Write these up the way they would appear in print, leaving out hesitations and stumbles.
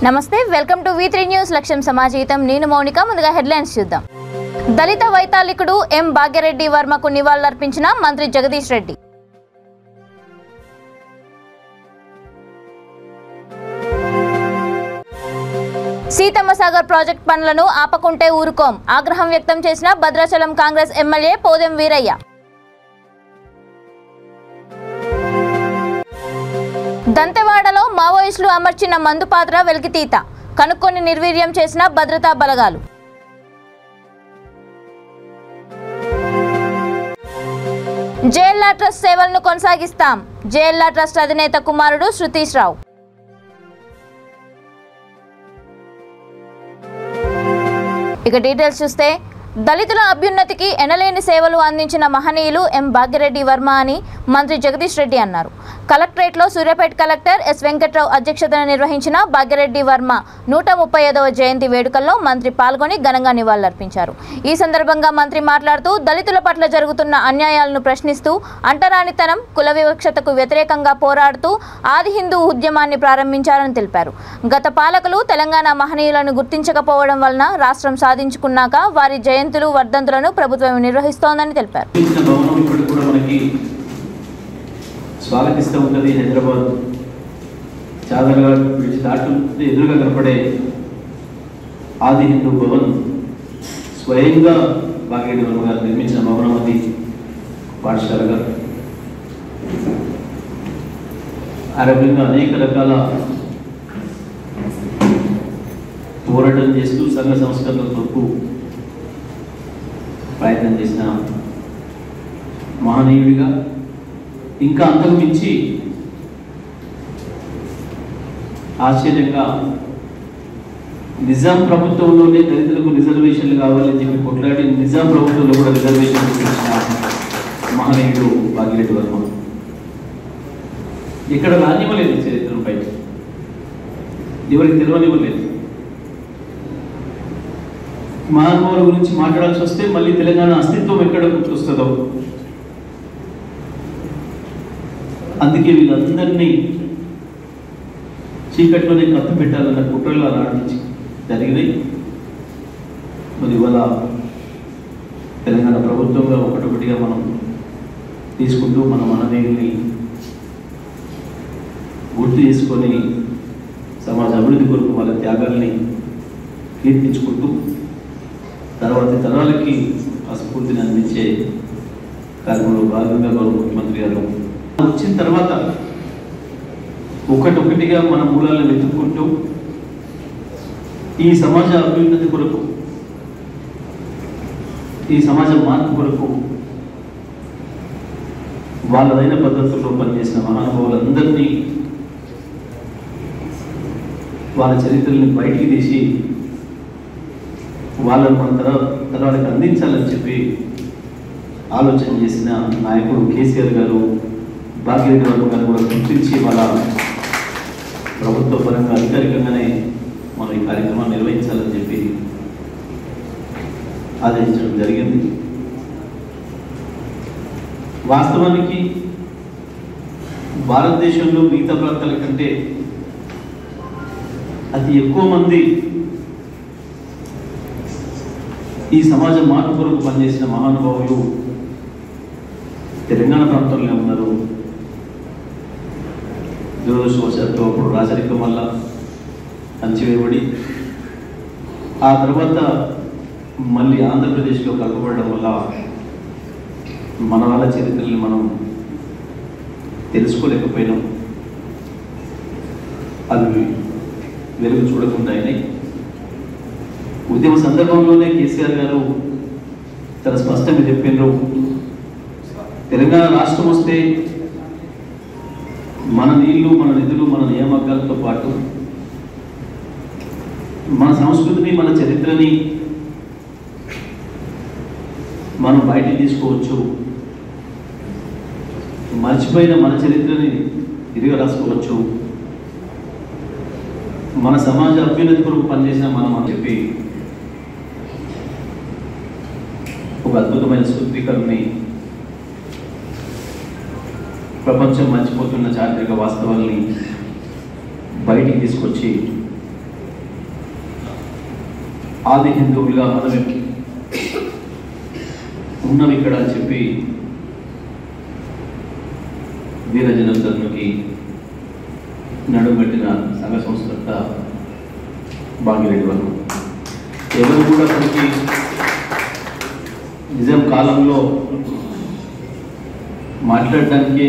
నమస్తే, welcome to V3 news. లక్ష్యం సమాజీతం. నేను మౌనిక. ముందుగా హెడ్లైన్స్ చూద్దాం. దళిత వైతాళికుడు ఎం భాగ్యరెడ్డి వర్మకు నివాళులర్పించిన మంత్రి జగదీష్ రెడ్డి. సీతమ్మ సాగర్ ప్రాజెక్ట్ పనులను ఆపకుంటే ఊరుకోం ఆగ్రహం వ్యక్తం చేసిన భద్రాచలం కాంగ్రెస్ ఎమ్మెల్యే పోదెం వీరయ్య. దంతెవాడలో మావోయిస్టులు అమర్చిన మందు పాత్ర వెలికితీత కనుక్కొని నిర్వీర్యం చేసిన భద్రతా బలగాలు. జేఎల్ఆర్ ట్రస్ట్ సేవలను కొనసాగిస్తాం జేఎల్ఆర్ ట్రస్ట్ అధినేత కుమారుడు శృతీష్ రావు. ఇక డీటెయిల్స్ చూస్తే, దళితుల అభ్యున్నతికి ఎనలేని సేవలు అందించిన మహనీయులు ఎం భాగ్యరెడ్డి వర్మ అని మంత్రి జగదీష్ రెడ్డి అన్నారు. కలెక్టరేట్లో సూర్యాపేట కలెక్టర్ ఎస్ వెంకట్రావు అధ్యక్షతన నిర్వహించిన భాగ్యరెడ్డి వర్మ 135వ జయంతి వేడుకల్లో మంత్రి పాల్గొని ఘనంగా నివాళులర్పించారు. ఈ సందర్భంగా మంత్రి మాట్లాడుతూ దళితుల పట్ల జరుగుతున్న అన్యాయాలను ప్రశ్నిస్తూ అంటరానితనం, కుల వివక్షతకు వ్యతిరేకంగా పోరాడుతూ ఆది హిందూ ఉద్యమాన్ని ప్రారంభించారని తెలిపారు. గత పాలకులు తెలంగాణ మహనీయులను గుర్తించకపోవడం వలన రాష్ట్రం సాధించుకున్నాక వారి జయంతులు, వర్ధంతులను ప్రభుత్వం నిర్వహిస్తోందని తెలిపారు. స్వాగతిస్తూ ఉంటుంది. హైదరాబాద్ చాదరగా విడిచి దాటుతుంటే ఎదురుగా కనపడే ఆది హిందూ భవన్ స్వయంగా భాగ్యరెడ్డి వర్మ గారు నిర్మించిన భవనం అది పాఠశాలగా. ఆరోగ్యంగా అనేక రకాల పోరాటం చేస్తూ సంఘ సంస్కరణల కొరకు ప్రయత్నం చేసిన మహనీయుడిగా, ఇంకా అంతకు మించి ఆశ్చర్యంగా నిజాం ప్రభుత్వంలోనే దళితులకు రిజర్వేషన్లు కావాలని చెప్పి కొట్లాడి నిజాం ప్రభుత్వంలో కూడా రిజర్వేషన్లు ఇచ్చిన మహనీయుడు భాగ్యరెడ్డి వర్మ. ఇక్కడ రానివ్వలేదు, చరిత్రపై ఎవరికి తెలియనివ్వలేదు. మహానుభావుల గురించి మాట్లాడాల్సి వస్తే మళ్ళీ తెలంగాణ అస్తిత్వం ఎక్కడ గుర్తొస్తుందో, అందుకే వీళ్ళందరినీ చీకట్లోనే కప్పు పెట్టాలన్న కుట్రలు ఆనాటి నుంచి జరిగినాయి. మరి ఇవాళ తెలంగాణ ప్రభుత్వంగా ఒకటొకటిగా మనం తీసుకుంటూ మన మనదేవిని గుర్తు చేసుకొని సమాజ అభివృద్ధి కొరకు వాళ్ళ త్యాగాల్ని కీర్తించుకుంటూ తర్వాతి తరాలకి ఆ స్ఫూర్తిని అందించే కార్యక్రమంలో భాగంగా గౌరవ ముఖ్యమంత్రి గారు వచ్చిన తర్వాత ఒకటొకటిగా మన మూలాలను వెతుక్కుంటూ ఈ సమాజ అభ్యున్నతి కొరకు, ఈ సమాజ మార్పు కొరకు వాళ్ళదైన పద్ధతుల్లో పనిచేసిన మహానుభావులందరినీ వాళ్ళ చరిత్రల్ని బయటికి తీసి వాళ్ళని మన తరాలకు అందించాలని చెప్పి ఆలోచన చేసిన నాయకుడు కేసీఆర్ గారు, భాగ్యరెడ్డి వర్మ గారు కూడా గుర్తించి వాళ్ళ ప్రభుత్వ పరంగా అధికారికంగానే మనం ఈ కార్యక్రమాన్ని నిర్వహించాలని చెప్పి ఆదేశించడం జరిగింది. వాస్తవానికి భారతదేశంలో మిగతా ప్రాంతాల కంటే అతి ఎక్కువ మంది ఈ సమాజ మార్పు కొరకు పనిచేసిన మహానుభావులు తెలంగాణ ప్రాంతంలో ఉన్నారు. దురదృష్టవశాత్తు అప్పుడు రాజరికం వల్ల అంచివేయబడి ఆ తర్వాత మళ్ళీ ఆంధ్రప్రదేశ్లో కలపబడడం వల్ల మన వాళ్ళ చరిత్రల్ని మనం తెలుసుకోలేకపోయినాం. అవి వెలుగు చూడకుండా అయినాయి. ఉద్యమ సందర్భంలోనే కేసీఆర్ గారు చాలా స్పష్టంగా చెప్పినారు, తెలంగాణ రాష్ట్రం వస్తే మన నీళ్లు, మన నిధులు, మన నియామకాలతో పాటు మన సంస్కృతిని, మన చరిత్రని మనం బయటికి తీసుకోవచ్చు, మర్చిపోయిన మన చరిత్రని తిరిగి రాసుకోవచ్చు, మన సమాజ అభ్యున్నతి కొరకు పనిచేసిన మనం అని చెప్పి ఒక అద్భుతమైన సూత్రీకరణని ప్రపంచం మర్చిపోతున్న చారిత్రక వాస్తవాల్ని బయటికి తీసుకొచ్చి ఆది హిందువులుగా మనమే ఉన్నాం ఇక్కడ అని చెప్పి వీరజనోద్ధరణకి నడుమెట్టిన సంఘ సంస్కర్త భాగ్యరెడ్డి వర్మ. ఎవరు కూడా అతనికి నిజం కాలంలో మాట్లాడడానికి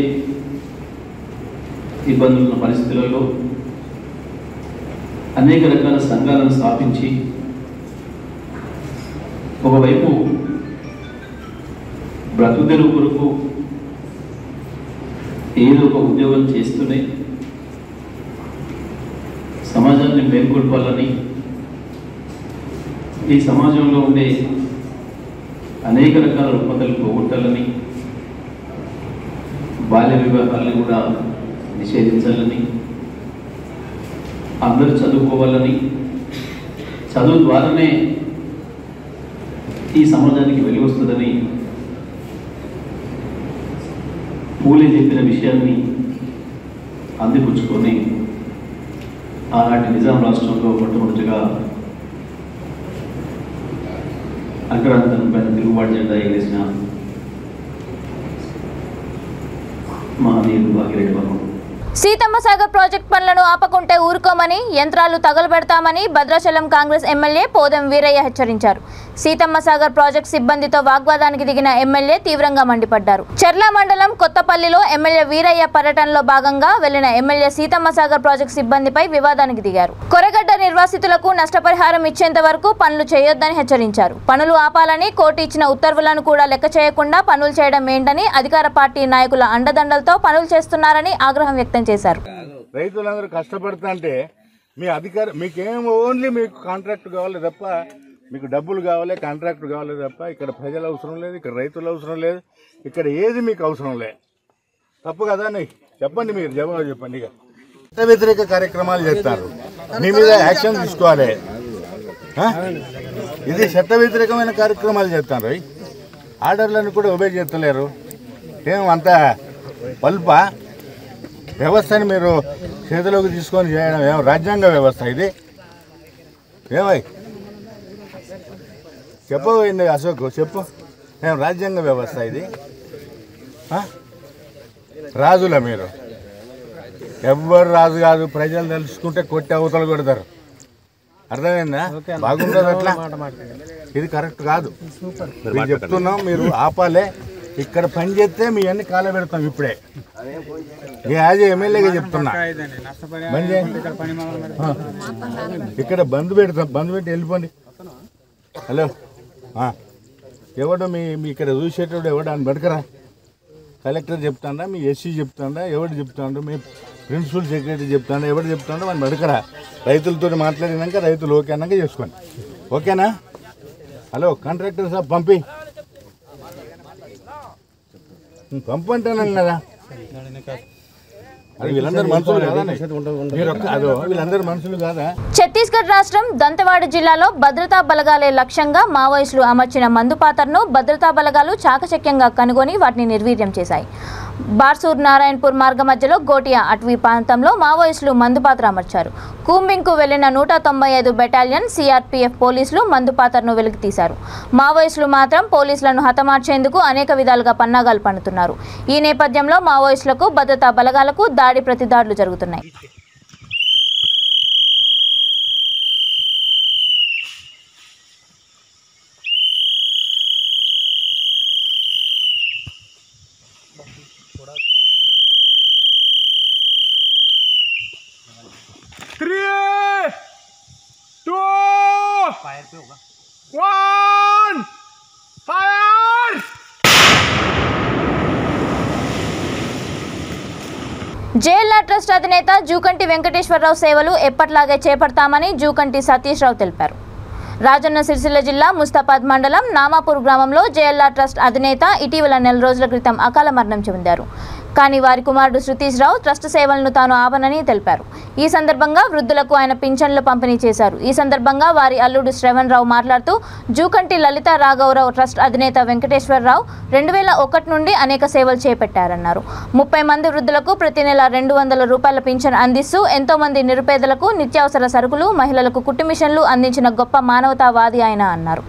ఇబ్బందులున్న పరిస్థితులలో అనేక రకాల సంఘాలను స్థాపించి ఒకవైపు బ్రతుకుదెరువు కొరకు ఏదో ఒక ఉద్యోగం చేస్తూనే సమాజాన్ని మేల్కొల్పాలని, ఈ సమాజంలో ఉండే అనేక రకాల రుగ్మతలు పోగొట్టాలని, బాల్య వివాహాలను కూడా నిషేధించాలని, అందరూ చదువుకోవాలని, చదువు ద్వారానే ఈ సమాజానికి వెలుగు వస్తుందని పూలే చెప్పిన విషయాన్ని అందిపుచ్చుకొని ఆనాటి నిజాం రాష్ట్రంలో మొట్టమొదటిగా అగ్రహాంతరం పైన తిరుగుబాటు జెండా ఎగరేసిన మహనీయుడు భాగ్యరెడ్డి వర్మ. సీతమ్మ సాగర్ ప్రాజెక్ట్ పనులను ఆపకుంటే ఊరుకోమని, యంత్రాలు తగలబెడతామని భద్రాచలం కాంగ్రెస్ ఎమ్మెల్యే పోదెం వీరయ్య హెచ్చరించారు. సీతమ్మ సాగర్ ప్రాజెక్ట్ సిబ్బందితో వాగ్వాదానికి దిగిన ఎమ్మెల్యే తీవ్రంగా మండిపడ్డారు. చర్ల మండలం కొత్తపల్లిలో ఎమ్మెల్యే వీరయ్య పర్యటనలో భాగంగా వెళ్లిన ఎమ్మెల్యే సీతమ్మ సాగర్ ప్రాజెక్ట్ సిబ్బందిపై వివాదానికి దిగారు. కొరగడ్డ నిర్వాసితులకు నష్టపరిహారం ఇచ్చేంత వరకు పనులు చేయొద్దని హెచ్చరించారు. పనులు ఆపాలని కోర్టు ఇచ్చిన ఉత్తర్వులను కూడా లెక్క చేయకుండా పనులు చేయడం ఏంటని అధికార పార్టీ నాయకుల అండదండలతో పనులు చేస్తున్నారని ఆగ్రహం వ్యక్తం చేశారు. రైతులందరూ కష్టపడుతుంటే మీ అధికారం మీకేం ఓన్లీ మీకు కాంట్రాక్ట్ కావాలి తప్ప, మీకు డబ్బులు కావాలి, కాంట్రాక్ట్ కావాలి తప్ప ఇక్కడ ప్రజలు అవసరం లేదు, ఇక్కడ రైతులు అవసరం లేదు, ఇక్కడ ఏది మీకు అవసరం లేదు. తప్పు కదా నీకు చెప్పండి, మీరు జవాబు చెప్పండి. ఇక చట్ట వ్యతిరేక కార్యక్రమాలు చేస్తారు, మీ మీద యాక్షన్ తీసుకోవాలి. ఇది చట్ట వ్యతిరేకమైన కార్యక్రమాలు చేస్తారు. ఆర్డర్లను కూడా ఒబే చేస్తలేరు. ఏం అంత పల్ప వ్యవస్థని మీరు చేతిలోకి తీసుకొని చేయడం ఏమో రాజ్యాంగ వ్యవస్థ ఇది? ఏమై చెప్పబోయింది అశోక్, చెప్పు. ఏం రాజ్యాంగ వ్యవస్థ ఇది? రాజుల మీరు ఎవ్వరు రాజు కాదు. ప్రజలు తెలుసుకుంటే కొట్టి అవతలు కొడతారు. అర్థమైందా? బాగుండదు అట్లా. ఇది కరెక్ట్ కాదు. మీరు చెప్తున్నాం, మీరు ఆపాలే. ఇక్కడ పని చేస్తే మీ అన్ని కాల పెడతాం ఇప్పుడే. యాజ్ ఎమ్మెల్యేగా చెప్తున్నా, ఇక్కడ బంద్ పెడతాం. బంద్ పెట్టి వెళ్ళిపోండి. హలో, ఎవడో మీ ఇక్కడ చూసేటప్పుడు ఎవడు అని బతకరా? కలెక్టర్ చెప్తాడా, మీ ఎస్సీ చెప్తాడా, ఎవడు చెప్తాడు, మీ ప్రిన్సిపల్ సెక్రటరీ చెప్తాడా, ఎవడు చెప్తాడో మన బతకరా? రైతులతో మాట్లాడినాక రైతులు ఓకే అన్నాక చేసుకోండి. ఓకేనా? హలో, కాంట్రాక్టర్ సాబ్ పంపి పంపంటాను కదా. వీళ్ళందరూ మనుషులు కాదా? వీళ్ళందరూ మనుషులు కాదా? ఛత్తీస్గఢ్ రాష్ట్రం దంతెవాడ జిల్లాలో భద్రతా బలగాలే లక్ష్యంగా మావోయిస్టులు అమర్చిన మందు పాత్రను భద్రతా బలగాలు చాకచక్యంగా కనుగొని వాటిని నిర్వీర్యం చేశాయి. బార్సూర్ నారాయణపూర్ మార్గ మధ్యలో గోటియా అటవీ ప్రాంతంలో మావోయిస్టులు మందుపాత్ర అమర్చారు. కూంబింగ్కు వెళ్లిన 195 బెటాలియన్ సిఆర్పీఎఫ్ పోలీసులు మందుపాత్రను వెలికి తీశారు. మావోయిస్టులు మాత్రం పోలీసులను హతమార్చేందుకు అనేక విధాలుగా పన్నాగాలు పన్నుతున్నారు. ఈ నేపథ్యంలో మావోయిస్టులకు భద్రతా బలగాలకు దాడి ప్రతిదాడులు జరుగుతున్నాయి. జేఎల్ఆర్ ట్రస్ట్ అధినేత జూకంటి వెంకటేశ్వరరావు సేవలు ఎప్పట్లాగే చేపడతామని జూకంటి సతీష్ రావు తెలిపారు. రాజన్న సిరిసిల్ల జిల్లా ముస్తాబాద్ మండలం నామాపూర్ గ్రామంలో జేఎల్ఆర్ ట్రస్ట్ అధినేత ఇటీవల నెల రోజుల క్రితం అకాల మరణం చెందారు. కానీ వారి కుమారుడు సతీష్ రావు ట్రస్ట్ సేవలను తాను ఆపనని తెలిపారు. ఈ సందర్భంగా వృద్ధులకు ఆయన పింఛన్లు పంపిణీ చేశారు. ఈ సందర్భంగా వారి అల్లుడు శ్రవణ్ రావు మాట్లాడుతూ జూకంటి లలిత రాఘవరావు ట్రస్ట్ అధినేత వెంకటేశ్వరరావు 2001 నుండి అనేక సేవలు చేపట్టారన్నారు. 30 మంది వృద్ధులకు ప్రతి నెల 200 రూపాయల పింఛన్ అందిస్తూ ఎంతో మంది నిరుపేదలకు నిత్యావసర సరుకులు, మహిళలకు కుట్టు మిషన్లు అందించిన గొప్ప మానవతావాది ఆయన అన్నారు.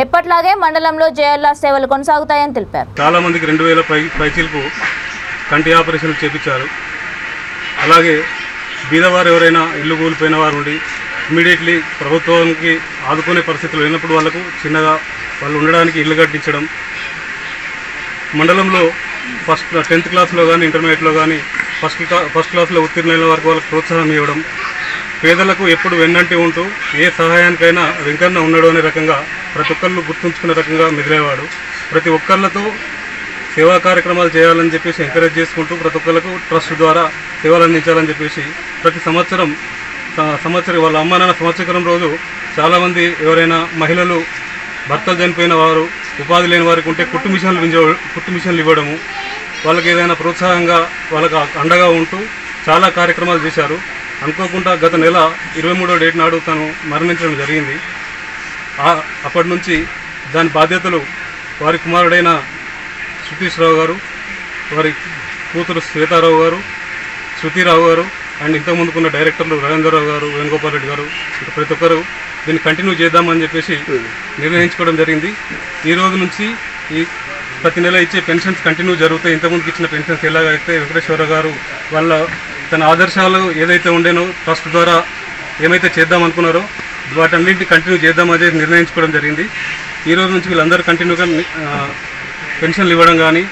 ఎప్పట్లాగే మండలంలో జేఎల్ఆర్ సేవలు కొనసాగుతాయని తెలిపారు. చాలా మందికి 2000 పైచీలకు కంటి ఆపరేషన్లు చేపించారు. అలాగే బీదవారు ఎవరైనా ఇల్లు కూలిపోయిన వారు ఉండి ఇమీడియట్లీ ప్రభుత్వానికి ఆదుకునే పరిస్థితులు లేనప్పుడు వాళ్ళకు చిన్నగా వాళ్ళు ఉండడానికి ఇల్లు కట్టించడం, మండలంలో 10th క్లాస్లో కానీ ఇంటర్మీడియట్లో కానీ ఫస్ట్ క్లాస్లో ఉత్తీర్ణులైన వారికి వాళ్ళకి ప్రోత్సాహం ఇవ్వడం, పేదలకు ఎప్పుడు వెన్నంటి ఉంటూ ఏ సహాయానికైనా వెంకన్న ఉన్నాడు అనే రకంగా ప్రతి ఒక్కళ్ళు గుర్తుంచుకునే రకంగా మెదిలేవాడు. ప్రతి ఒక్కళ్ళతో సేవా కార్యక్రమాలు చేయాలని చెప్పేసి ఎంకరేజ్ చేసుకుంటూ ప్రతి ఒక్కళ్ళకు ట్రస్ట్ ద్వారా సేవలు అందించాలని చెప్పేసి ప్రతి సంవత్సరం వాళ్ళ అమ్మ నాన్న సంవత్సరం రోజు చాలామంది ఎవరైనా మహిళలు భర్తలు చనిపోయిన వారు, ఉపాధి లేని వారికి ఉంటే కుట్టు మిషన్లు ఇవ్వడము, వాళ్ళకి ఏదైనా ప్రోత్సాహంగా వాళ్ళకు అండగా ఉంటూ చాలా కార్యక్రమాలు చేశారు. అనుకోకుండా గత నెల 23వ డేట్ నాడు తను మరణించడం జరిగింది. అప్పటి నుంచి దాని బాధ్యతలు వారి కుమారుడైన సతీష్ రావు గారు, వారి కూతురు శ్వేతారావు గారు, శృతిరావు గారు అండ్ ఇంతకుముందుకున్న డైరెక్టర్లు రవీంద్రరావు గారు, వేణుగోపాల్ రెడ్డి గారు ప్రతి ఒక్కరు దీన్ని కంటిన్యూ చేద్దామని చెప్పేసి నిర్ణయించుకోవడం జరిగింది. ఈ రోజు నుంచి ఈ ప్రతి నెల ఇచ్చే పెన్షన్స్ కంటిన్యూ జరుగుతాయి. ఇంతకుముందుకు ఇచ్చిన పెన్షన్స్ ఎలాగైతే వెంకటేశ్వర గారు తన ఆదర్శాలు ఏదైతే ఉండేనో ట్రస్ట్ ద్వారా ఏమైతే చేద్దాం అనుకున్నారో వాటన్నింటినీ కంటిన్యూ చేద్దామని నిర్ణయించుకోవడం జరిగింది. ఈ రోజు నుంచి వీళ్ళందరూ కంటిన్యూగా పెన్షన్లు ఇవ్వడం కానీ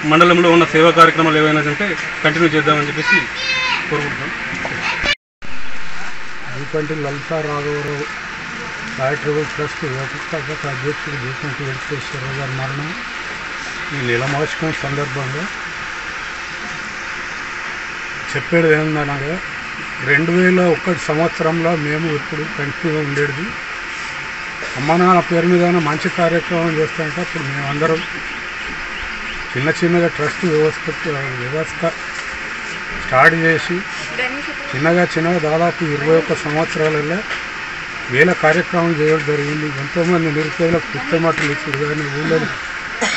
మండలంలో ఉన్న సేవా కార్యక్రమాలు ఏవైనా ఉంటే కంటిన్యూ చేద్దామని చెప్పేసి కోరుకుంటున్నాం. జూకంటి లలిత రాఘవరావు చారిటబుల్ ట్రస్ట్ వ్యవస్థాపక అధ్యక్షుడు జూకంటి వెంకటేశ్వరరావు గారి మరణం ఈ నెలమాసికం సందర్భంగా చెప్పేది ఏందనగా 2001 సంవత్సరంలో మేము ఇప్పుడు కంటిన్యూగా ఉండేది అమ్మ నాన్న పేరు మీద మంచి కార్యక్రమం చేస్తుంటే అప్పుడు మేమందరం చిన్నగా ట్రస్ట్ వ్యవస్థ స్టార్ట్ చేసి చిన్నగా దాదాపు 21 సంవత్సరాలలో వేల కార్యక్రమం చేయడం జరిగింది. ఎంతోమంది నిరుపేదలకు పుస్తమట్టలు ఇచ్చుడు కానీ ఊళ్ళో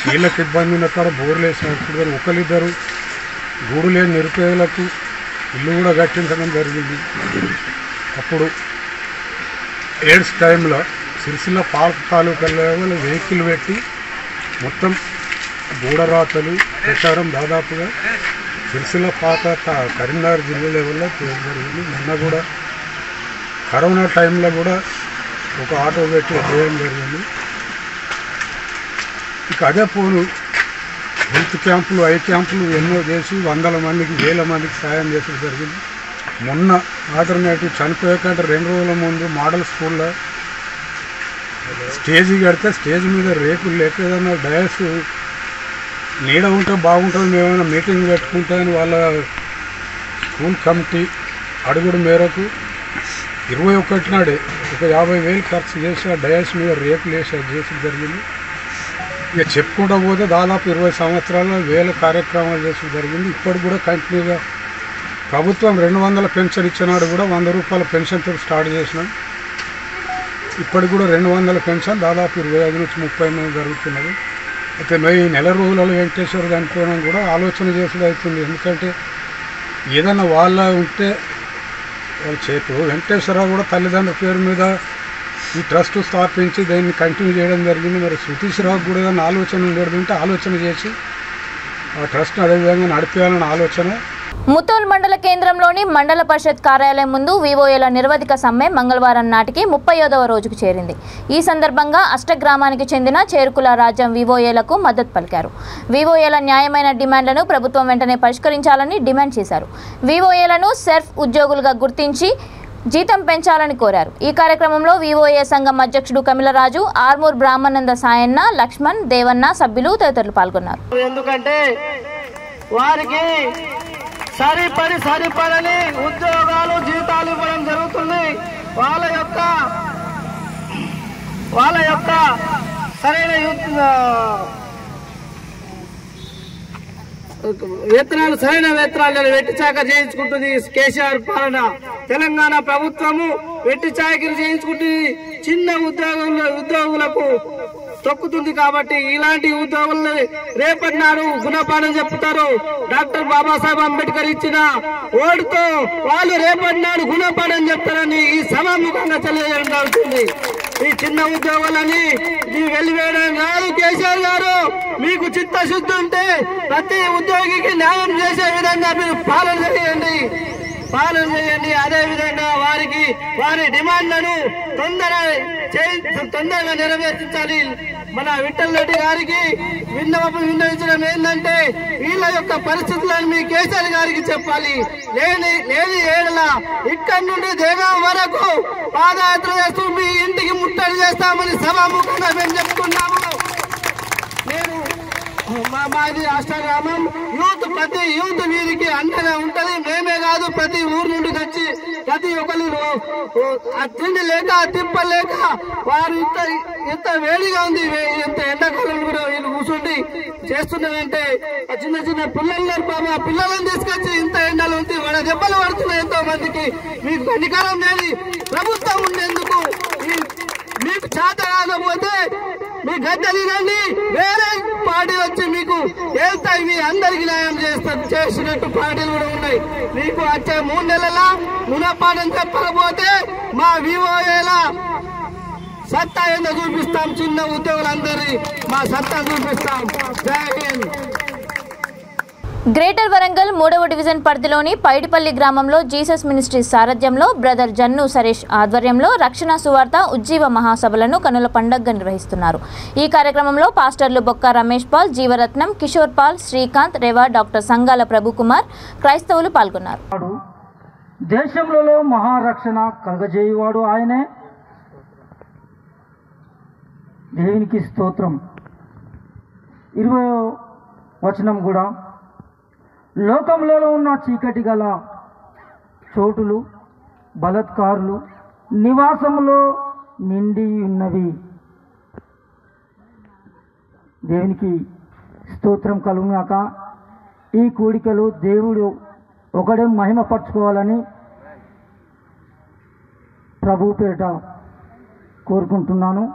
నీళ్ళకి ఇబ్బంది ఉన్న కాడ బోర్లు వేసినప్పుడు కానీ ఒకరిద్దరు గూడు లేని నిరుపేదలకు ఇల్లు కూడా కట్టించడం జరిగింది. అప్పుడు ఎయిడ్స్ టైంలో సిరిసిల్ల పార్క్ తాలూకాలో వెహికల్ పెట్టి మొత్తం గూడరాతలు ప్రచారం దాదాపుగా సిరిసిల్ల పాత కరీంనగర్ జిల్లా లెవెల్లో జరిగింది. మొన్న కూడా కరోనా టైంలో కూడా ఒక ఆటో పెట్టి చేయడం జరిగింది. ఇక అదే పోను హెల్త్ క్యాంపులు, ఐ క్యాంపులు ఎన్నో చేసి 100 మందికి 1000 మందికి సాయం చేసడం జరిగింది. మొన్న ఆల్టర్నేటివ్ చనిపోయేకంటే 2 రోజుల ముందు మోడల్ స్కూల్లో స్టేజీ కడితే స్టేజ్ మీద రేకులు లేక ఏదైనా డయాస్ నీడ ఉంటే బాగుంటుంది, మేమైనా మీటింగ్ పెట్టుకుంటే అని వాళ్ళ స్కూల్ కమిటీ అడుగుడు మేరకు 21 నాడే ఒక 50,000 ఖర్చు చేసి ఆ డయాస్ మీద రేకులు వేసి అది చేసి జరిగింది. ఇక చెప్పుకుంటూ పోతే దాదాపు 20 సంవత్సరాల్లో వేల కార్యక్రమాలు చేసి జరిగింది. ఇప్పటికి కూడా కంటిన్యూగా ప్రభుత్వం 200 పెన్షన్ ఇచ్చినాడు కూడా 100 రూపాయల పెన్షన్తో స్టార్ట్ చేసినాం. ఇప్పటికి కూడా 200 పెన్షన్ దాదాపు 25 నుంచి 30 మంది జరుగుతున్నది. అయితే ఈ నెల రోజులలో వెంకటేశ్వర చనిపోవడం కూడా ఆలోచన చేసుడు అవుతుంది. ఎందుకంటే ఏదైనా వాళ్ళ ఉంటే వాళ్ళ చేతు వెంకటేశ్వరరావు కూడా తల్లిదండ్రుల పేరు మీద ఈ ట్రస్ట్ స్థాపించి దాన్ని కంటిన్యూ చేయడం జరిగింది. మరి సతీష్ రావు కూడా ఏదైనా ఆలోచన ఉండేది ఉంటే ఆలోచన చేసి ఆ ట్రస్ట్ని అదేవిధంగా నడిపేయాలన్న ఆలోచన. ముత్తూల్ మండల కేంద్రంలోని మండల పరిషత్ కార్యాలయం ముందు వివోఏల నిరవధిక సమ్మె మంగళవారం నాటికి 31వ రోజుకు చేరింది. ఈ సందర్భంగా అష్టగ్రామానికి చెందిన చేరుకుల రాజ్యం వివోఏలకు మద్దతు పలికారు. వివోఏల న్యాయమైన డిమాండ్లను ప్రభుత్వం వెంటనే పరిష్కరించాలని డిమాండ్ చేశారు. వివోఏలను సెర్ఫ్ ఉద్యోగులుగా గుర్తించి జీతం పెంచాలని కోరారు. ఈ కార్యక్రమంలో వివోఏ సంఘం అధ్యక్షుడు కమిలరాజు, ఆర్మూర్ బ్రాహ్మణంద సాయన్న, లక్ష్మణ్, దేవన్న, సభ్యులు తదితరులు పాల్గొన్నారు. ఎందుకంటే వారికి సరిపడని ఉద్యోగాలు, జీతాలు ఇవ్వడం జరుగుతుంది. వాళ్ళ యొక్క సరైన వేతనాలు సరైన వేతనాలు వెట్టి చాకరీ చేయించుకుంటుంది కేసీఆర్ పాలన. తెలంగాణ ప్రభుత్వము వెట్టి చాకరీ చేయించుకుంటుంది, చిన్న ఉద్యోగులకు తొక్కుతుంది. కాబట్టి ఇలాంటి ఉద్యోగులు రేపటి నాడు గుణపాఠం చెప్తారు. డాక్టర్ బాబాసాహెబ్ అంబేద్కర్ ఇచ్చిన ఓటుతో వాళ్ళు రేపటి నాడు గుణపాఠం చెప్తారని ఈ సభాముఖంగా తెలియజేయడం జరుగుతుంది. ఈ చిన్న ఉద్యోగులని వెలివేయడం కాదు. కేసీఆర్ గారు, మీకు చిత్తశుద్ధి ఉంటే ప్రతి ఉద్యోగికి న్యాయం చేసే విధంగా మీరు పాలన చేయండి. అదే విధంగా వారి డిమాండ్లను తొందరగా నెరవేర్చాలి. మన విఠల్ రెడ్డి గారికి విన్నవించడం ఏంటంటే వీళ్ళ యొక్క పరిస్థితులను మీ కేసీఆర్ గారికి చెప్పాలి. లేని ఏడల ఇక్కడి నుండి దేగం వరకు పాదయాత్ర చేస్తూ మీ ఇంటికి ముట్టడి చేస్తామని సభాముఖంగా మేము చెప్తున్నాము. మాది రాష్ట్రగ్రామం ప్రతి యూత్ వీరికి అండగా ఉంటది. మేమే కాదు, ప్రతి ఊరు నుండి వచ్చి ప్రతి ఒక్కరు తిండి లేక తిప్పలేక వారు ఇంత వేడిగా ఉంది, ఇంత ఎండాకాలం కూడా వీళ్ళు కూర్చుండి చేస్తున్నారంటే చిన్న చిన్న పిల్లలు పాప పిల్లలను తీసుకొచ్చి ఇంత ఎండలు ఉంది, వాళ్ళ దెబ్బలు పడుతున్నాయి ఎంతో మందికి. మీకు అధికారం లేని ప్రభుత్వం ఉండేందుకు మీకు చేత కాకపోతే మీ గడ్డ తినండి, వేరే పార్టీ వచ్చి మీకు వెళ్తాయి. మీ అందరికి న్యాయం చేసినట్టు పార్టీలు కూడా ఉన్నాయి. మీకు వచ్చే 3 నెలల గుణపాఠం చెప్పకపోతే మా వివోఏల సత్తా ఏందో చూపిస్తాం. చిన్న ఉద్యోగులందరి మా సత్తా చూపిస్తాం. జై హింద్. గ్రేటర్ వరంగల్ 3వ డివిజన్ పరిధిలోని పైడిపల్లి గ్రామంలో జీసస్ మినిస్ట్రీస్ సారథ్యంలో బ్రదర్ జన్ను సరేష్ ఆధ్వర్యంలో రక్షణ సువార్త ఉజ్జీవ మహాసభలను కనుల పండగగా నిర్వహిస్తున్నారు. ఈ కార్యక్రమంలో పాస్టర్లు బొక్క రమేష్ పాల్, జీవరత్నం, కిషోర్ పాల్, శ్రీకాంత్, రేవా, డాక్టర్ సంగాల ప్రభుకుమార్, క్రైస్తవులు పాల్గొన్నారు. దేశంలో మహారక్షణ కలగజేయువాడు ఆయనే. దేవునికి స్తోత్రం. 20వ వచనం కూడా, లోకంలో ఉన్న చీకటి గల చోటులు బలత్కారులు నివాసంలో నిండి ఉన్నవి. దేవునికి స్తోత్రం కలుగుగాక. ఈ కూడికలు దేవుడు ఒకడే మహిమపరచుకోవాలని ప్రభు పేరిట కోరుకుంటున్నాను.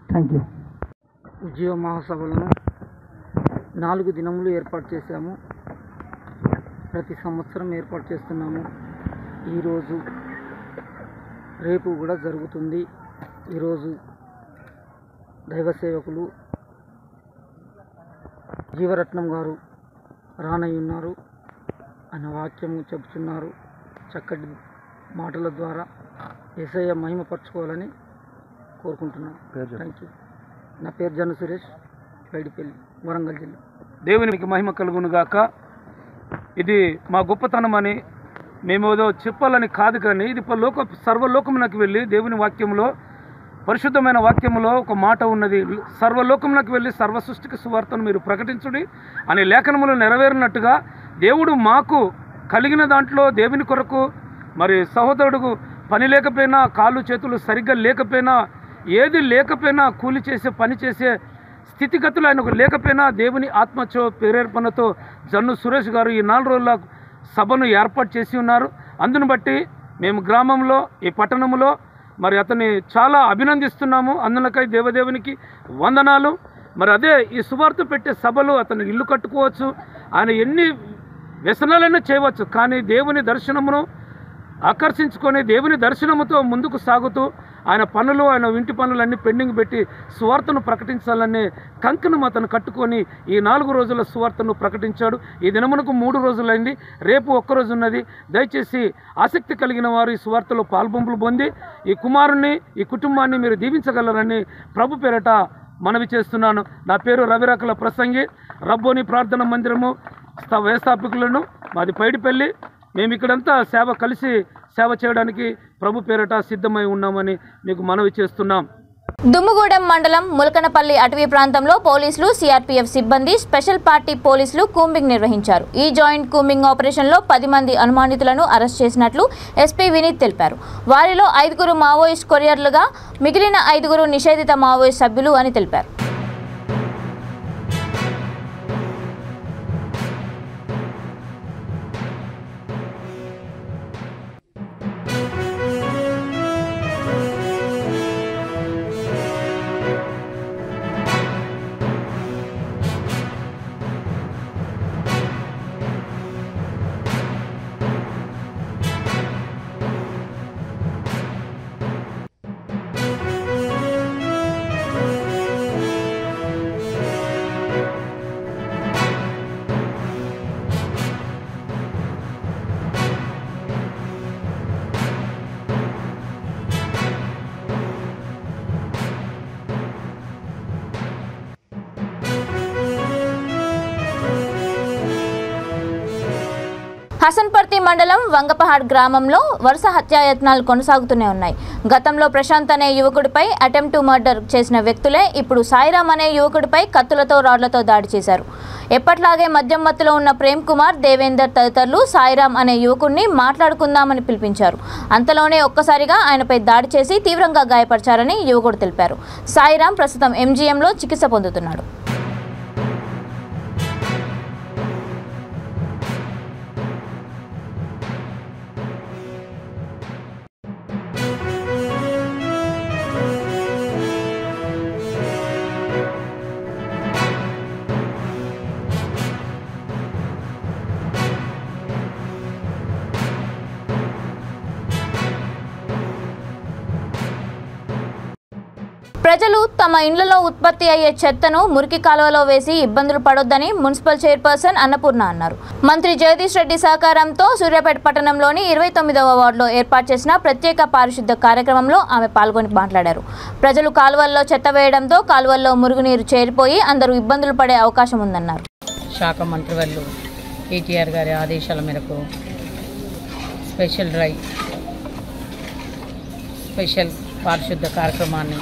Thank you. ఉజ్జీవ మహాసభలను 4 దినములు ఏర్పాటు చేశాము. ప్రతి సంవత్సరం ఏర్పాటు చేస్తున్నాము. ఈరోజు రేపు కూడా జరుగుతుంది. ఈరోజు దైవ సేవకులు జీవరత్నం గారు రానయ్యున్నారు. ఆయన వాక్యము చెబుతున్నారు. చక్కటి మాటల ద్వారా యేసయ్య మహిమపరచుకోవాలని కోరుకుంటున్నాను. Thank you. నా పేరు జన్ను సురేష్, పైడిపల్లి, వరంగల్ జిల్లా. దేవునికి మహిమ కలుగునుగాక. ఇది మా గొప్పతనం అని మేమేదో చెప్పాలని కాదు, కానీ ఇది సర్వలోకమునకు వెళ్ళి దేవుని వాక్యంలో, పరిశుద్ధమైన వాక్యంలో ఒక మాట ఉన్నది. సర్వలోకమునకు వెళ్ళి సర్వ సృష్టికి సువార్తను మీరు ప్రకటించుడి అనే లేఖనములు నెరవేరినట్టుగా దేవుడు మాకు కలిగిన దాంట్లో దేవుని కొరకు, మరి సహోదరుడుకు పని లేకపోయినా, కాళ్ళు చేతులు సరిగ్గా లేకపోయినా, ఏది లేకపోయినా, కూలి చేసే పని చేసే స్థితిగతులు ఆయనకు లేకపోయినా, దేవుని ఆత్మచో ప్రేరేపణతో జన్ను సురేష్ గారు ఈ 4 రోజుల సభను ఏర్పాటు చేసి ఉన్నారు. అందును బట్టి మేము గ్రామంలో, ఈ పట్టణంలో మరి అతన్ని చాలా అభినందిస్తున్నాము. అందులకై దేవదేవునికి వందనాలు. మరి అదే ఈ సువార్త పెట్టే సభలు అతను ఇల్లు కట్టుకోవచ్చు, ఆయన ఎన్ని వ్యసనాలైనా చేయవచ్చు, కానీ దేవుని దర్శనమును ఆకర్షించుకొని దేవుని దర్శనముతో ముందుకు సాగుతూ ఆయన పనులు, ఆయన ఇంటి పనులన్నీ పెండింగ్ పెట్టి సువార్తను ప్రకటించాలనే కంకణం అతను కట్టుకొని ఈ 4 రోజుల సువార్తను ప్రకటించాడు. ఈ దినమునకు 3 రోజులైంది, రేపు 1 రోజు ఉన్నది. దయచేసి ఆసక్తి కలిగిన వారు ఈ సువార్తలో పాల్పొంపులు పొంది ఈ కుమారుణ్ణి, ఈ కుటుంబాన్ని మీరు దీవించగలరని ప్రభు పేరట మనవి చేస్తున్నాను. నా పేరు రవిరకల ప్రసంగి, రబ్బోని ప్రార్థన మందిరము వ్యవస్థాపకులను, మాది పైడిపల్లి. మేము ఇక్కడంతా కలిసి సేవ చేయడానికి ప్రభు పేరట సిద్ధమై ఉన్నామని మీకు మనవి చేస్తున్నాం. దుమ్ముగూడెం మండలం ములకనపల్లి అటవీ ప్రాంతంలో పోలీసులు, సిఆర్పీఎఫ్ సిబ్బంది, స్పెషల్ పార్టీ పోలీసులు కూంబింగ్ నిర్వహించారు. ఈ జాయింట్ కూంబింగ్ ఆపరేషన్లో 10 మంది అనుమానితులను అరెస్ట్ చేసినట్లు ఎస్పీ వినీత్ తెలిపారు. వారిలో 5 మావోయిస్ట్ కొరియర్లుగా, మిగిలిన 5 నిషేధిత మావోయిస్ట్ సభ్యులు అని తెలిపారు. హసన్పర్తి మండలం వంగపహాడ్ గ్రామంలో వరుస హత్యాయత్నాలు కొనసాగుతూనే ఉన్నాయి. గతంలో ప్రశాంత్ అనే యువకుడిపై అటెంప్ట్ టు మర్డర్ చేసిన వ్యక్తులే ఇప్పుడు సాయిరామ్ అనే యువకుడిపై కత్తులతో రాడ్లతో దాడి చేశారు. ఎప్పట్లాగే మద్యం మత్తులో ఉన్న ప్రేమ్ కుమార్, దేవేందర్ తదితరులు సాయిరామ్ అనే యువకుడిని మాట్లాడుకుందామని పిలిపించారు. అంతలోనే ఒక్కసారిగా ఆయనపై దాడి చేసి తీవ్రంగా గాయపరిచారని యువకుడు తెలిపారు. సాయిరామ్ ప్రస్తుతం ఎంజీఎంలో చికిత్స పొందుతున్నాడు. ప్రజలు తమ ఇండ్లలో ఉత్పత్తి అయ్యే చెత్తను మురికి కాలువలో వేసి ఇబ్బందులు పడొద్దని మున్సిపల్ చైర్పర్సన్ అన్నపూర్ణ అన్నారు. మంత్రి జగదీష్ రెడ్డి సహకారంతో సూర్యాపేట పట్టణంలోని 29వ వార్డులో ఏర్పాటు చేసిన ప్రత్యేక పారిశుద్ధ కార్యక్రమంలో ఆమె పాల్గొని మాట్లాడారు. ప్రజలు కాలువల్లో చెత్త వేయడంతో కాలువల్లో మురుగునీరు చేరిపోయి అందరూ ఇబ్బందులు పడే అవకాశం ఉందన్నారు. శాఖ మంత్రివర్యులు కేటీఆర్ గారి ఆదేశాల మేరకు స్పెషల్ పారిశుద్ధ కార్యక్రమాన్ని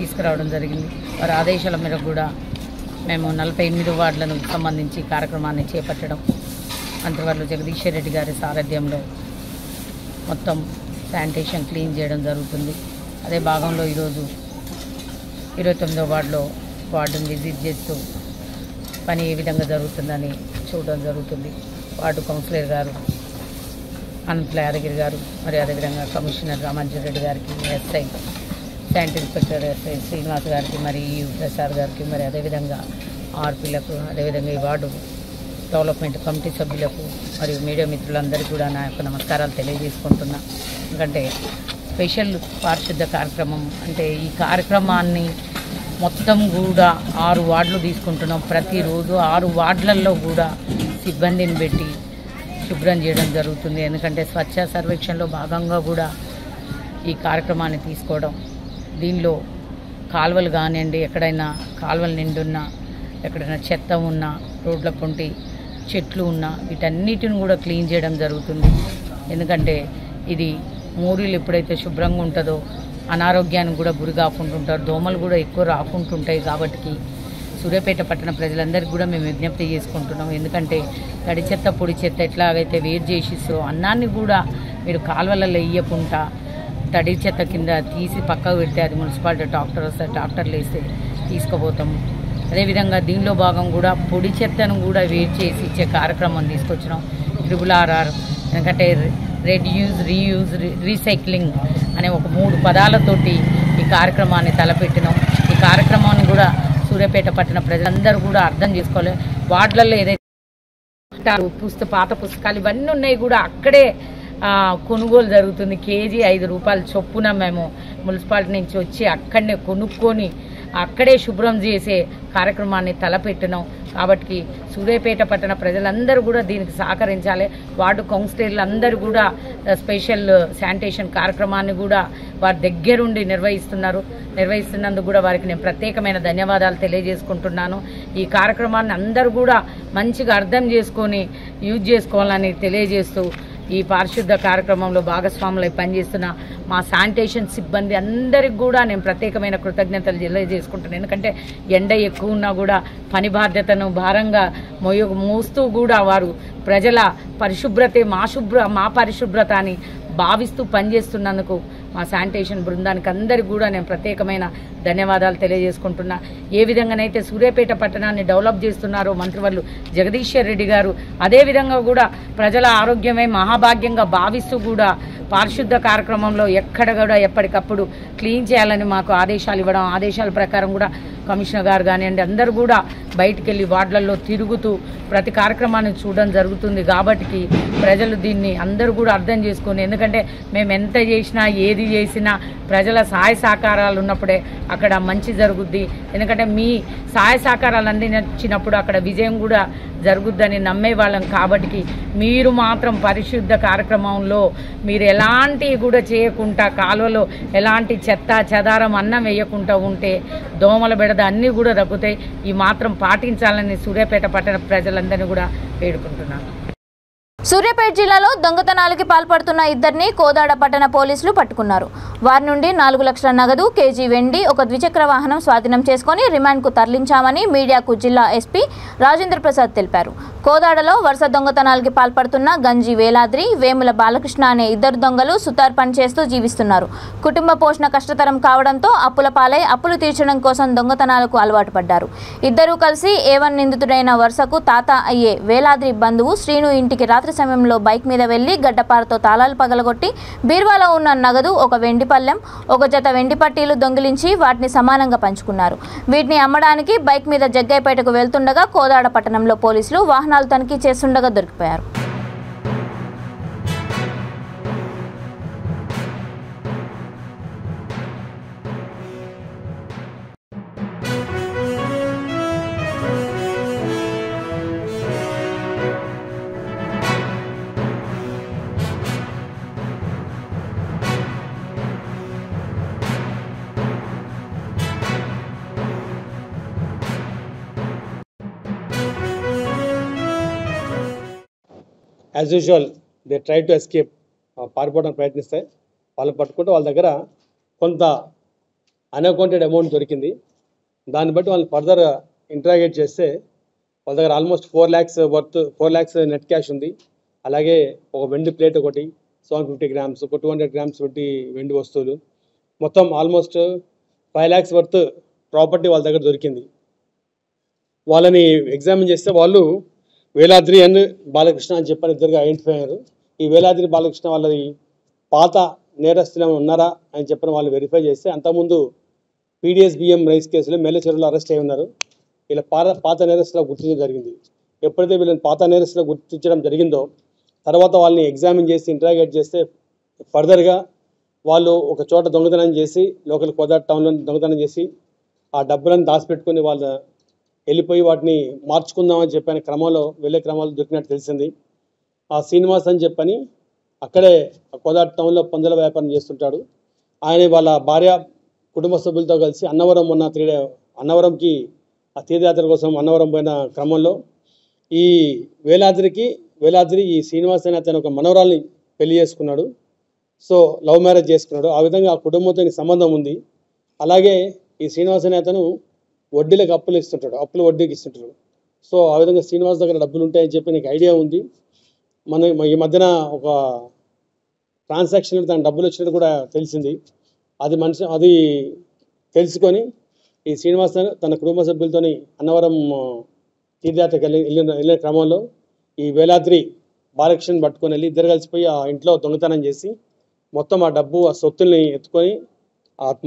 తీసుకురావడం జరిగింది. వారి ఆదేశాల మేరకు కూడా మేము 48 వార్డులను సంబంధించి కార్యక్రమాన్ని చేపట్టడం, మంత్రివర్యులు జగదీష్ రెడ్డి గారి సారథ్యంలో మొత్తం శానిటేషన్ క్లీన్ చేయడం జరుగుతుంది. అదే భాగంలో ఈరోజు 29వ వార్డును విజిట్ చేస్తూ పని ఏ విధంగా జరుగుతుందని చూడడం జరుగుతుంది. వార్డు కౌన్సిలర్ గారు అనంతల యాదగిరి గారు, మరి అదేవిధంగా కమిషనర్ రామాంజన్ రెడ్డి గారికి, SI sanitary inspector SI Srinivas గారికి, మరి ప్రసాద్ గారికి, మరి అదేవిధంగా ఆర్పీలకు, అదేవిధంగా ఈ వార్డు డెవలప్మెంట్ కమిటీ సభ్యులకు మరియు మీడియా మిత్రులందరికీ కూడా నా యొక్క నమస్కారాలు తెలియజేసుకుంటున్నా. ఎందుకంటే స్పెషల్ పారిశుద్ధ కార్యక్రమం అంటే ఈ కార్యక్రమాన్ని మొత్తం కూడా 6 వార్డులు తీసుకుంటున్నాం. ప్రతిరోజు 6 వార్డులలో కూడా సిబ్బందిని పెట్టి శుభ్రం చేయడం జరుగుతుంది. ఎందుకంటే స్వచ్ఛ సర్వేక్షణలో భాగంగా కూడా ఈ కార్యక్రమాన్ని తీసుకోవడం, దీనిలో కాలువలు కానివ్వండి, ఎక్కడైనా కాలువలు నిండున్నా, ఎక్కడైనా చెత్త ఉన్నా, రోడ్ల పొంటి చెట్లు ఉన్నా వీటన్నిటిని కూడా క్లీన్ చేయడం జరుగుతుంది. ఎందుకంటే ఇది మూరీలు ఎప్పుడైతే శుభ్రంగా ఉంటుందో అనారోగ్యానికి కూడా గురి కాకుంటుంటారు, దోమలు కూడా ఎక్కువ రాకుంటుంటాయి. కాబట్టి సూర్యాపేట పట్టణ ప్రజలందరికీ కూడా మేము విజ్ఞప్తి చేసుకుంటున్నాం. ఎందుకంటే తడి చెత్త పొడి చెత్త ఎట్లాగైతే వేరు చేసిస్తూ అన్నాన్ని కూడా మీరు కాలువలలో వేయకుండా తడి చెత్త కింద తీసి పక్కకు పెడితే అది మున్సిపాలిటీ ట్రాక్టర్ వస్తే ట్రాక్టర్లు వేస్తే తీసుకుపోతాము. అదేవిధంగా దీనిలో భాగం కూడా పొడి చెత్తను కూడా వేరు చేసి ఇచ్చే కార్యక్రమం తీసుకొచ్చినాం. RRR ఎందుకంటే రెడ్యూస్, రీయూజ్, రీసైక్లింగ్ అనే ఒక 3 పదాలతోటి ఈ కార్యక్రమాన్ని తలపెట్టినాం. ఈ కార్యక్రమాన్ని కూడా సూర్యాపేట పట్టణ ప్రజలందరూ కూడా అర్థం చేసుకోవాలి. వార్డులలో ఏదైతే పాత పుస్తకాలు ఇవన్నీ ఉన్నాయి కూడా అక్కడే కొనుగోలు జరుగుతుంది. కేజీ 5 రూపాయల చొప్పున మేము మున్సిపాలిటీ నుంచి వచ్చి అక్కడనే కొనుక్కొని అక్కడే శుభ్రం చేసే కార్యక్రమాన్ని తలపెట్టినాం. కాబట్టి సూర్యాపేట పట్టణ ప్రజలందరూ కూడా దీనికి సహకరించాలి. వార్డు కౌన్సిలర్లు అందరూ కూడా స్పెషల్ శానిటేషన్ కార్యక్రమాన్ని కూడా వారి దగ్గరుండి నిర్వహిస్తున్నందుకు కూడా వారికి నేను ప్రత్యేకమైన ధన్యవాదాలు తెలియజేసుకుంటున్నాను. ఈ కార్యక్రమాన్ని అందరూ కూడా మంచిగా అర్థం చేసుకొని యూజ్ చేసుకోవాలని తెలియజేస్తూ ఈ పారిశుద్ధ కార్యక్రమంలో భాగస్వాములై పనిచేస్తున్న మా శానిటేషన్ సిబ్బంది అందరికి కూడా నేను ప్రత్యేకమైన కృతజ్ఞతలు తెలియజేసుకుంటున్నాను. ఎందుకంటే ఎండ ఎక్కువ ఉన్నా కూడా పని బాధ్యతను భారంగా మోస్తూ కూడా వారు ప్రజల పరిశుభ్రతే మా పరిశుభ్రత అని భావిస్తూ పనిచేస్తున్నందుకు మా శానిటేషన్ బృందానికి అందరికీ కూడా నేను ప్రత్యేకమైన ధన్యవాదాలు తెలియజేసుకుంటున్నా. ఏ విధంగానైతే సూర్యాపేట పట్టణాన్ని డెవలప్ చేస్తున్నారో మంత్రివర్యులు జగదీష్ రెడ్డి గారు, అదేవిధంగా కూడా ప్రజల ఆరోగ్యమే మహాభాగ్యంగా భావిస్తూ కూడా పారిశుద్ధ కార్యక్రమంలో ఎక్కడ కూడా ఎప్పటికప్పుడు క్లీన్ చేయాలని మాకు ఆదేశాలు ఇవ్వడం, ఆదేశాల ప్రకారం కూడా కమిషనర్ గారు కానివ్వండి అందరూ కూడా బయటికి వెళ్ళి వార్డులలో తిరుగుతూ ప్రతి కార్యక్రమాన్ని చూడడం జరుగుతుంది. కాబట్టి ప్రజలు దీన్ని అందరూ కూడా అర్థం చేసుకొని, ఎందుకంటే మేము ఎంత చేసినా ఏది చేసినా ప్రజల సహాయ సహకారాలు ఉన్నప్పుడే అక్కడ మంచి జరుగుద్ది. ఎందుకంటే మీ సహాయ సహకారాలు అందించినప్పుడు అక్కడ విజయం కూడా జరుగుద్దని నమ్మేవాళ్ళం. కాబట్టి మీరు మాత్రం పరిశుద్ధ కార్యక్రమంలో మీరు ఎలాంటివి కూడా చేయకుండా, కాలువలో ఎలాంటి చెత్త చెదారం అన్నం వేయకుండా ఉంటే దోమల బెడద అన్నీ కూడా తగ్గుతాయి. ఈ మాత్రం పాటించాలని సూర్యాపేట పట్టణ ప్రజలందరినీ కూడా వేడుకుంటున్నాను. సూర్యాపేట జిల్లాలో దొంగతనాలకి పాల్పడుతున్న ఇద్దరిని కోదాడ పట్టణ పోలీసులు పట్టుకున్నారు. వారి నుండి 4 లక్షల నగదు, కేజీ వెండి, ఒక ద్విచక్ర వాహనం స్వాధీనం చేసుకుని రిమాండ్కు తరలించామని మీడియాకు జిల్లా ఎస్పీ రాజేంద్ర ప్రసాద్ తెలిపారు. కోదాడలో వరుస దొంగతనాలకి పాల్పడుతున్న గంజి వేలాద్రి, వేముల బాలకృష్ణ అనే ఇద్దరు దొంగలు సుతార్ పనిచేస్తూ జీవిస్తున్నారు. కుటుంబ పోషణ కష్టతరం కావడంతో అప్పుల పాలై అప్పులు తీర్చడం కోసం దొంగతనాలకు అలవాటు పడ్డారు. ఇద్దరూ కలిసి ఏవన్ నిందితుడైన వరుసకు తాత అయ్యే వేలాద్రి బంధువు శ్రీను ఇంటికి రాత్రి సమయంలో బైక్ మీద వెళ్లి గడ్డపారతో తాళాలు పగలగొట్టి బీర్వాలో ఉన్న నగదు, ఒక వెండి పళ్ళెం, ఒక జత వెండి పట్టీలు దొంగిలించి వాటిని సమానంగా పంచుకున్నారు. వీటిని అమ్మడానికి బైక్ మీద జగ్గైపేటకు వెళ్తుండగా కోదాడ పట్టణంలో పోలీసులు వాహనాలు తనిఖీ చేస్తుండగా దొరికిపోయారు. As usual they try to escape, పారిపోవడానికి ప్రయత్నిస్తాయి. వాళ్ళని పట్టుకుంటే వాళ్ళ దగ్గర కొంత అన్అకౌంటెడ్ అమౌంట్ దొరికింది. దాన్ని బట్టి వాళ్ళని ఫర్దర్ ఇంటరాగేట్ చేస్తే వాళ్ళ దగ్గర ఆల్మోస్ట్ 4 lakhs నెట్ క్యాష్ ఉంది. అలాగే ఒక వెండి ప్లేట్ ఒకటి, 750 grams, ఒక 200 grams వెండి వస్తువులు, మొత్తం ఆల్మోస్ట్ 5 lakhs వర్త్ ప్రాపర్టీ వాళ్ళ దగ్గర దొరికింది. వాళ్ళని ఎగ్జామిన్ చేస్తే వాళ్ళు వేలాద్రి అండ్ బాలకృష్ణ అని చెప్పని ఇద్దరుగా ఐడెంటిఫై అయ్యారు. ఈ వేలాద్రి బాలకృష్ణ వాళ్ళది పాత నేరస్తులు ఉన్నారా అని చెప్పని వాళ్ళు వెరిఫై చేస్తే అంతకుముందు PDSBM రైస్ కేసులో మెల్ల చెరువులో అరెస్ట్ అయి ఉన్నారు. వీళ్ళ పాత నేరస్తులు గుర్తించడం జరిగింది. ఎప్పుడైతే వీళ్ళని పాత నేరస్తులు గుర్తించడం జరిగిందో తర్వాత వాళ్ళని ఎగ్జామిన్ చేసి ఇంటరాగేట్ చేస్తే ఫర్దర్గా వాళ్ళు ఒక చోట దొంగతనం చేసి లోకల్ కోదాడ టౌన్లో దొంగతనం చేసి ఆ డబ్బులను దాచిపెట్టుకుని వాళ్ళు వెళ్ళిపోయి వాటిని మార్చుకుందామని చెప్పని వెళ్ళే క్రమంలో దొరికినట్టు తెలిసింది. ఆ శ్రీనివాస్ అని చెప్పని అక్కడే కోదాడ టౌన్లో పందుల వ్యాపారం చేస్తుంటాడు. ఆయన వాళ్ళ భార్య కుటుంబ సభ్యులతో కలిసి అన్నవరంకి ఆ తీర్థయాత్ర కోసం అన్నవరం పోయిన క్రమంలో ఈ వేలాద్రి ఈ శ్రీనివాస్ అనే అతను ఒక మనవరాల్ని పెళ్లి చేసుకున్నాడు. సో లవ్ మ్యారేజ్ చేసుకున్నాడు. ఆ విధంగా ఆ కుటుంబంతో సంబంధం ఉంది. అలాగే ఈ శ్రీనివాస్ అనే అతను వడ్డీలకు అప్పులు వడ్డీకి ఇస్తుంటాడు. సో ఆ విధంగా శ్రీనివాస్ దగ్గర డబ్బులు ఉంటాయని చెప్పి నీకు ఐడియా ఉంది. ఈ మధ్యన ఒక ట్రాన్సాక్షన్ తన డబ్బులు వచ్చినట్టు కూడా తెలిసింది. అది తెలుసుకొని ఈ శ్రీనివాస్ తన కుటుంబ సభ్యులతో అన్నవరం తీర్థయాత్రకి వెళ్ళే క్రమంలో ఈ వేలాద్రి బాలకృష్ణని పట్టుకొని వెళ్ళి ఇద్దరు కలిసిపోయి ఆ ఇంట్లో దొంగతనం చేసి మొత్తం ఆ డబ్బు ఆ సొత్తుల్ని ఎత్తుకొని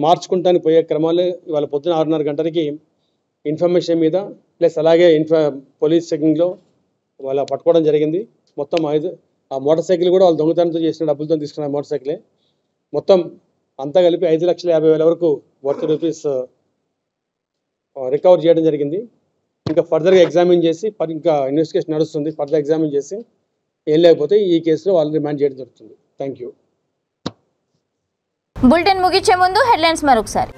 మార్చుకుంటానికి పోయే క్రమంలో ఇవాళ పొద్దున 6:30 గంటలకి ఇన్ఫర్మేషన్ మీద ప్లస్ అలాగే పోలీస్ చెకింగ్లో వాళ్ళ పట్టుకోవడం జరిగింది. మొత్తం ఆ మోటార్ సైకిల్ కూడా వాళ్ళు దొంగతనంతో చేసిన డబ్బులతో తీసుకున్న మోటార్ సైకిలే. మొత్తం అంతా కలిపి 5,50,000 వరకు వర్త్ రూపీస్ రికవర్ చేయడం జరిగింది. ఇంకా ఫర్దర్గా ఎగ్జామిన్ చేసి ఇంకా ఇన్వెస్టిగేషన్ నడుస్తుంది. ఫర్దర్ ఎగ్జామిన్ చేసి ఏం లేకపోతే ఈ కేసులో వాళ్ళు రిమాండ్ చేయడం జరుగుతుంది. Thank you. బులెటిన్ ముగించే ముందు హెడ్లైన్స్ మరొకసారి.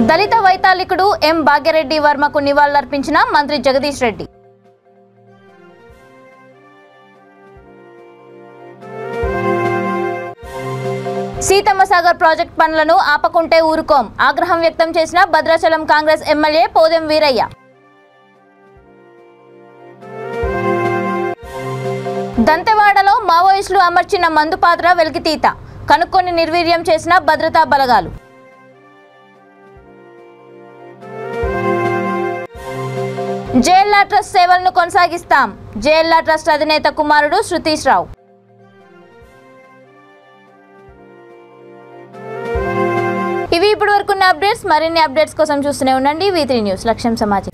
దళిత వైతాళికుడు ఎం భాగ్యరెడ్డి వర్మకు నివాళులర్పించిన మంత్రి జగదీష్ రెడ్డి. సీతమ్మ సాగర్ ప్రాజెక్ట్ పనులను ఆపకుంటే ఊరుకోం, ఆగ్రహం వ్యక్తం చేసిన భద్రాచలం కాంగ్రెస్ ఎమ్మెల్యే పోదెం వీరయ్య. దంతెవాడలో మావోయిస్టులు అమర్చిన మందు పాత్ర వెలికితీత, కనుక్కొని నిర్వీర్యం చేసిన భద్రతా బలగాలు. జేఎల్ఆ ట్రస్ట్ సేవలను కొనసాగిస్తాం, జేఎల్ఆ ట్రస్ట్ అధినేత కుమారుడు శృతీష్ రావు. ఇవి ఇప్పటి వరకున్న అప్డేట్స్. మరిన్ని అప్డేట్స్ కోసం చూస్తూనే ఉండండి V3 న్యూస్. లక్ష్యం సమాజం.